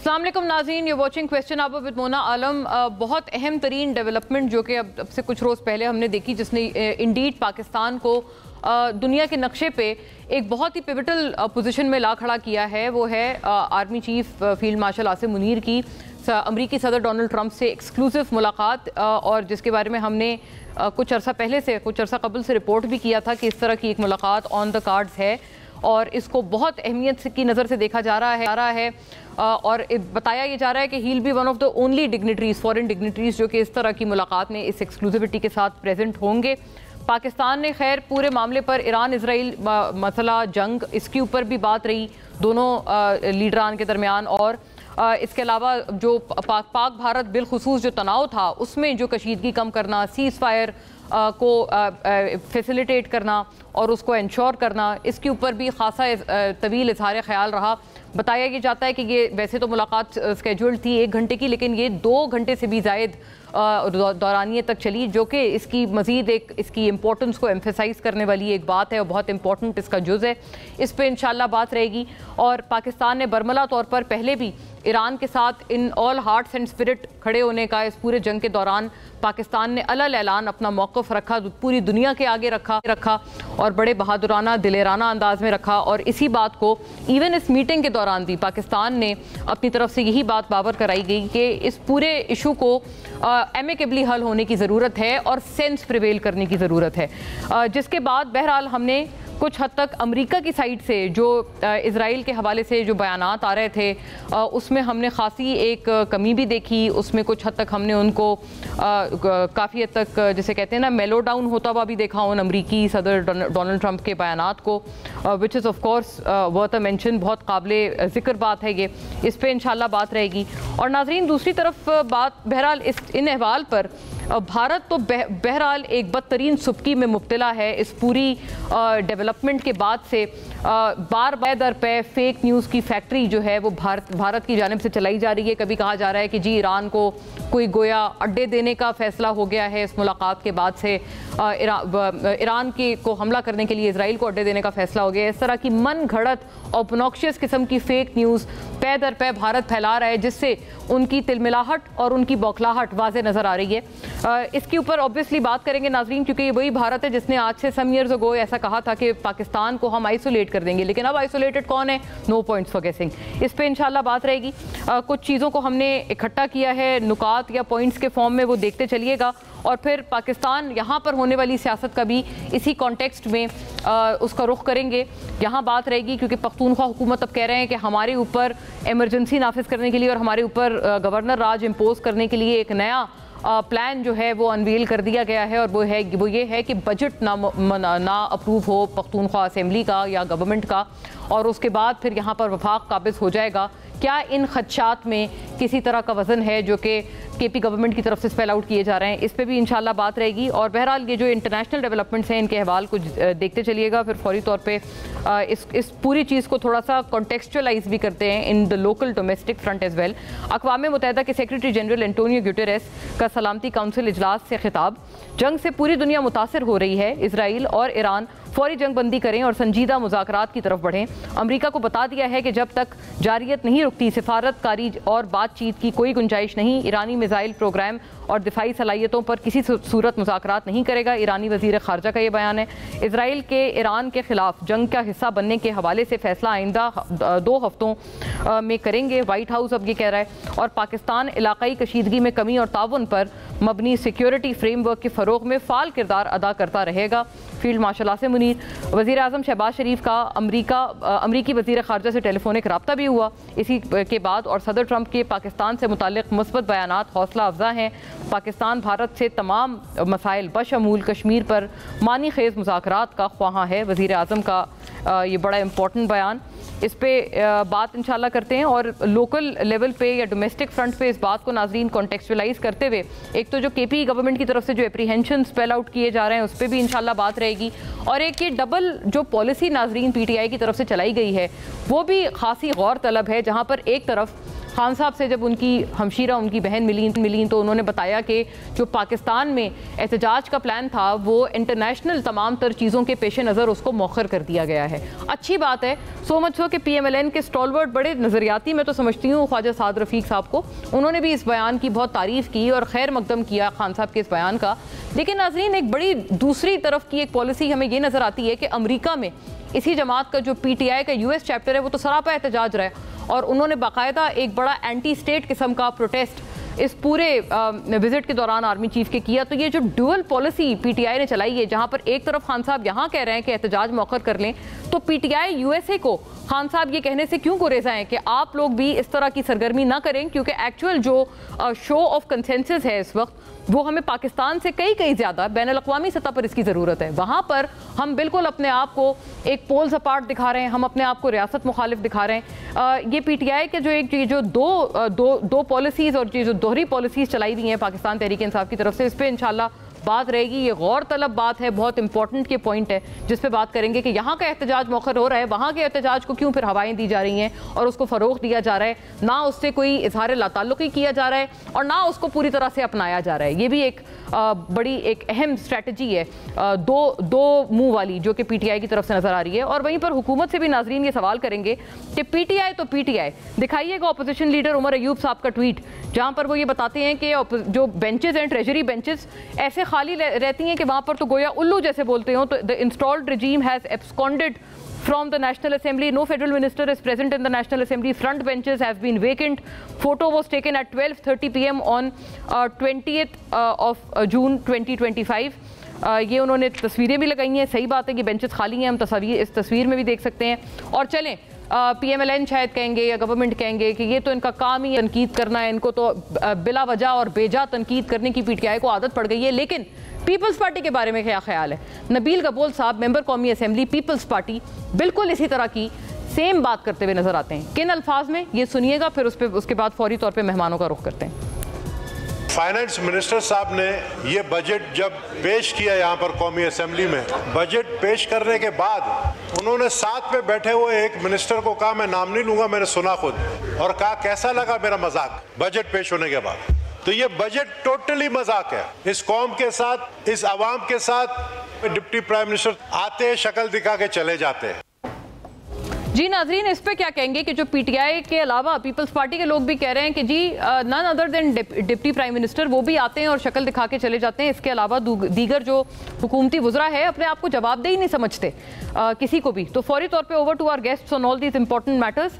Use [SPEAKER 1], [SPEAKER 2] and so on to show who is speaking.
[SPEAKER 1] अस्सलाम वालेकुम नाज़रीन, you watching question hour with Mona Alam. बहुत अहम तरीन डेवलपमेंट जो कि अब से कुछ रोज़ पहले हमने देखी, जिसने इंडीड पाकिस्तान को दुनिया के नक्शे पे एक बहुत ही पिवटल पोजीशन में ला खड़ा किया है, वो है army chief field marshal Asim Munir की अमरीकी सदर डोनाल्ड ट्रंप से एक्सक्लूसिव मुलाकात, और जिसके बारे में हमने कुछ अर्सा कबल से रिपोर्ट भी किया था कि इस तरह की एक मुलाकात ऑन द कार्ड्स है और इसको बहुत अहमियत की नज़र से देखा जा रहा है और बताया ये जा रहा है कि he will be one of the only dignitaries, foreign dignitaries, जो कि इस तरह की मुलाकात में इस एक्सक्लूसिविटी के साथ प्रेजेंट होंगे। पाकिस्तान ने खैर पूरे मामले पर ईरान इसराइल मसला जंग, इसके ऊपर भी बात रही दोनों लीडरान के दरमियान, और इसके अलावा जो पाक भारत बिलखुसूस जो तनाव था उसमें जो कशीदगी कम करना, सीज़ फायर को फैसिलिटेट करना और उसको इंश्योर करना, इसके ऊपर भी खासा तवील इजहार ख्याल रहा। बताया ये जाता है कि ये वैसे तो मुलाकात स्केड्यूल्ड थी 1 घंटे की, लेकिन ये 2 घंटे से भी ज़ायद दौरानियत तक चली, जो कि इसकी मज़ीद एक इसकी इम्पोर्टेंस को एम्फेसाइज़ करने वाली एक बात है और बहुत इंपॉर्टेंट इसका जुज़ है। इस पर इंशाल्लाह बात रहेगी। और पाकिस्तान ने बरमला तौर पर पहले भी ईरान के साथ in all hearts and spirit खड़े होने का इस पूरे जंग के दौरान पाकिस्तान ने अलल ऐलान अपना मौक़िफ़ रखा, पूरी दुनिया के आगे रखा और बड़े बहादुराना दिलेराना अंदाज में रखा। और इसी बात को इवन इस मीटिंग के दौरान भी पाकिस्तान ने अपनी तरफ से यही बात बावर कराई गई कि इस पूरे इशू को एमिकेबली हल होने की ज़रूरत है और सेंस प्रिवेल करने की ज़रूरत है, जिसके बाद बहरहाल हमने कुछ हद तक अमेरिका की साइड से जो इजराइल के हवाले से जो बयानात आ रहे थे उसमें हमने खासी एक कमी भी देखी। उसमें कुछ हद तक हमने उनको काफ़ी हद तक जिसे कहते हैं ना मेलो डाउन होता हुआ भी देखा उन अमेरिकी सदर डोनाल्ड ट्रंप के बयानात को, which is of course worth a mention. बहुत काबिले ज़िक्र बात है ये, इस पर इंशाल्लाह बात रहेगी। और नाजरीन दूसरी तरफ बात बहरहाल इन अहवाल पर भारत तो बहरहाल एक बदतरीन सुबकी में मुब्तला है इस पूरी डेवलपमेंट के बाद से। बार दर पे फेक न्यूज़ की फैक्ट्री जो है वो भारत की जानिब से चलाई जा रही है। कभी कहा जा रहा है कि जी ईरान को कोई गोया अड्डे देने का फैसला हो गया है इस मुलाकात के बाद से, ईरान को हमला करने के लिए इसराइल को अड्डे देने का फैसला हो गया है। इस तरह की मन घड़त ऑब्नॉक्शियस किस्म की फेक न्यूज़ पे दर पे भारत फैला रहा है, जिससे उनकी तिलमिलाहट और उनकी बौखलाहट वाज़े नज़र आ रही है। इसके ऊपर ऑब्वियसली बात करेंगे नाजरीन, क्योंकि ये वही भारत है जिसने आज से सम ईयर्स अगो ऐसा कहा था कि पाकिस्तान को हम आइसोलेट कर देंगे, लेकिन अब आइसोलेटेड कौन है? नो पॉइंट्स फॉर गेसिंग। इस पे इंशाल्लाह बात रहेगी। कुछ चीज़ों को हमने इकट्ठा किया है नुकात या पॉइंट्स के फॉर्म में, वो देखते चलिएगा। और फिर पाकिस्तान यहाँ पर होने वाली सियासत का भी इसी कॉन्टेक्स्ट में उसका रुख करेंगे। यहाँ बात रहेगी क्योंकि पख्तूनख्वा हुकूमत अब कह रहे हैं कि हमारे ऊपर एमरजेंसी नाफिज करने के लिए और हमारे ऊपर गवर्नर राज इम्पोज करने के लिए एक नया प्लान जो है वो अनवील कर दिया गया है, और वो ये है कि बजट ना अप्रूव हो पख्तूनख्वा असेंबली का या गवर्नमेंट का, और उसके बाद फिर यहाँ पर वफाक काबिज हो जाएगा। क्या इन खदशात में किसी तरह का वज़न है जो कि केपी गवर्नमेंट की तरफ से स्पेल आउट किए जा रहे हैं? इस पे भी इंशाल्लाह बात रहेगी। और बहरहाल ये जो इंटरनेशनल डेवलपमेंट्स हैं इनके अहवाल को देखते चलिएगा। फिर फौरी तौर पे इस पूरी चीज़ को थोड़ा सा कॉन्टेक्चुअलाइज भी करते हैं in the local domestic front as well. अक़वाम मुत्तहिदा के सेक्रेटरी जनरल एंटोनियो गुटेरेस का सलामती काउंसिल इजलास से खिताब। जंग से पूरी दुनिया मुतासर हो रही है, इसराइल और ईरान फौरी जंग बंदी करें और संजीदा मुज़ाकरात की तरफ बढ़ें। अमेरिका को बता दिया है कि जब तक जारियत नहीं रुकती सिफारतकारी और बातचीत की कोई गुंजाइश नहीं। ईरानी मिसाइल प्रोग्राम और दिफाई सलाहियतों पर किसी सूरत मुज़ाकरात नहीं करेगा, ईरानी वज़ीर ख़ारजा का ये बयान है। इसराइल के ईरान के ख़िलाफ़ जंग का हिस्सा बनने के हवाले से फ़ैसला आइंदा 2 हफ्तों में करेंगे, वाइट हाउस अब ये कह रहा है। और पाकिस्तान इलाक़ाई कशीदगी में कमी और ताउन पर मबनी सिक्योरिटी फ्रेमवर्क के फ़रोग़ में फ़ाल किरदार अदा करता रहेगा। फील्ड मार्शल आसिम मुनीर, वज़ीर आज़म शहबाज शरीफ का अमरीकी वज़ीर ख़ारजा से टेलीफोनिक रब्ता भी हुआ इसी के बाद, और सदर ट्रंप के पाकिस्तान से मुताल्लिक़ मुस्बत बयानात हौसला अफजा हैं। पाकिस्तान भारत से तमाम मसाइल बशमूल कश्मीर पर मानी खेज़ मुज़ाकरात का ख्वाहां है। वज़ीर आज़म का ये बड़ा इंपॉर्टेंट बयान, इस पे बात इंशाल्लाह करते हैं। और लोकल लेवल पे या डोमेस्टिक फ्रंट पे इस बात को नाजरीन कॉन्टेक्चुअलाइज करते हुए, एक तो जो केपी गवर्नमेंट की तरफ से जो एप्रीहेंशन स्पेल आउट किए जा रहे हैं उस पर भी इंशाल्लाह बात रहेगी। और एक ये डबल जो पॉलिसी नाजरीन PTI की तरफ से चलाई गई है वो भी खासी गौर तलब है, जहाँ पर एक तरफ खान साहब से जब उनकी हमशीरा, उनकी बहन मिली तो उन्होंने बताया कि जो पाकिस्तान में एहतजाज का प्लान था वो इंटरनेशनल तमाम तर चीज़ों के पेश नज़र उसको मौखर कर दिया गया है। अच्छी बात है, सो मच हो कि PMLN के स्टॉलवर्ट बड़े नज़रियाती, मैं तो समझती हूँ ख्वाजा साद रफ़ीक साहब को, उन्होंने भी इस बयान की बहुत तारीफ़ की और खैर मकदम किया खान साहब के इस बयान का। लेकिन नाज़रीन, एक बड़ी दूसरी तरफ की एक पॉलिसी हमें ये नज़र आती है कि अमेरिका में इसी जमात का जो PTI का US चैप्टर है वो तो सरापा एहतजाज रहा है और उन्होंने बाकायदा एक बड़ा एंटी स्टेट किस्म का प्रोटेस्ट इस पूरे विजिट के दौरान आर्मी चीफ के किया। तो ये जो ड्यूअल पॉलिसी PTI ने चलाई है, जहां पर एक तरफ खान साहब यहाँ कह रहे हैं कि एहतजाज मौखर कर लें, तो PTI USA को खान साहब ये कहने से क्यों गुरेजा हैं कि आप लोग भी इस तरह की सरगर्मी ना करें, क्योंकि एक्चुअल जो शो ऑफ कंसेंसस है इस वक्त वो हमें पाकिस्तान से कई ज़्यादा बैनुल-अक़वामी सतह पर इसकी ज़रूरत है। वहाँ पर हम बिल्कुल अपने आप को एक पोल्स अपार्ट दिखा रहे हैं, हम अपने आप को रियासत मुखालिफ दिखा रहे हैं। ये PTI के जो दो पॉलिसीज़ और जो दोहरी पॉलिसीज़ चलाई दी हैं पाकिस्तान तहरीक इंसाफ की तरफ से, इस पर इंशाल्लाह बात रहेगी। ये गौर तलब बात है, बहुत इंपॉर्टेंट के पॉइंट है जिस पे बात करेंगे कि यहाँ का एहतजाज मौखर हो रहा है, वहाँ के एहतजाज को क्यों फिर हवाएं दी जा रही हैं और उसको फ़रोग़ दिया जा रहा है, ना उससे कोई इजहार लाताल्लुक़ी किया जा रहा है और ना उसको पूरी तरह से अपनाया जा रहा है। ये भी एक बड़ी एक अहम स्ट्रैटेजी है दो मुँह वाली जो कि PTI की तरफ से नज़र आ रही है। और वहीं पर हुकूमत से भी नाजरीन ये सवाल करेंगे कि PTI तो PTI, दिखाइएगा अपोजिशन लीडर उमर अयूब साहब का ट्वीट जहाँ पर वो ये बताते हैं कि जो बेंचेस हैं, ट्रेजरी बेंचेस ऐसे खाली रहती हैं कि वहाँ पर तो गोया उल्लू जैसे बोलते हो। तो the installed regime has absconded from the National Assembly. No federal minister is present in the National Assembly. Front benches have been vacant. Photo was taken at 12:30 PM on 20th of June 2025. ये उन्होंने तस्वीरें भी लगाई हैं। सही बात है कि बेंचेस खाली हैं, हम तस्वीर इस तस्वीर में भी देख सकते हैं। और चलें, PMLN शायद कहेंगे या गवर्नमेंट कहेंगे कि ये तो इनका काम ही तनकीद करना है, इनको तो बिला वजह और बेजा तनकीद करने की PTI को आदत पड़ गई है। लेकिन पीपल्स पार्टी के बारे में क्या ख्याल है? नबील गबोल साहब, मेंबर कौमी असेंबली पीपल्स पार्टी, बिल्कुल इसी तरह की सेम बात करते हुए नजर आते हैं। किन अल्फाज में, ये सुनिएगा, फिर उसके बाद फौरी तौर पर मेहमानों का रुख करते हैं।
[SPEAKER 2] फाइनेंस मिनिस्टर साहब ने ये बजट जब पेश किया यहाँ पर कौमी असेंबली में, बजट पेश करने के बाद उन्होंने साथ में बैठे हुए एक मिनिस्टर को कहा, मैं नाम नहीं लूंगा, मैंने सुना खुद, और कहा कैसा लगा मेरा मजाक बजट पेश होने के बाद। तो ये बजट टोटली मजाक है इस कौम के साथ, इस आवाम के साथ। डिप्टी प्राइम मिनिस्टर आते हैं, शक्ल दिखा के चले जाते हैं।
[SPEAKER 1] जी नाजरीन, इस पे क्या कहेंगे कि जो PTI के अलावा पीपल्स पार्टी के लोग भी कह रहे हैं कि जी none other than deputy prime minister वो भी आते हैं और शक्ल दिखा के चले जाते हैं। इसके अलावा दीगर जो हुकूमती वुज़रा है अपने आप को जवाबदेही नहीं समझते किसी को भी। तो फौरी तौर पे over to our guests on all these important matters.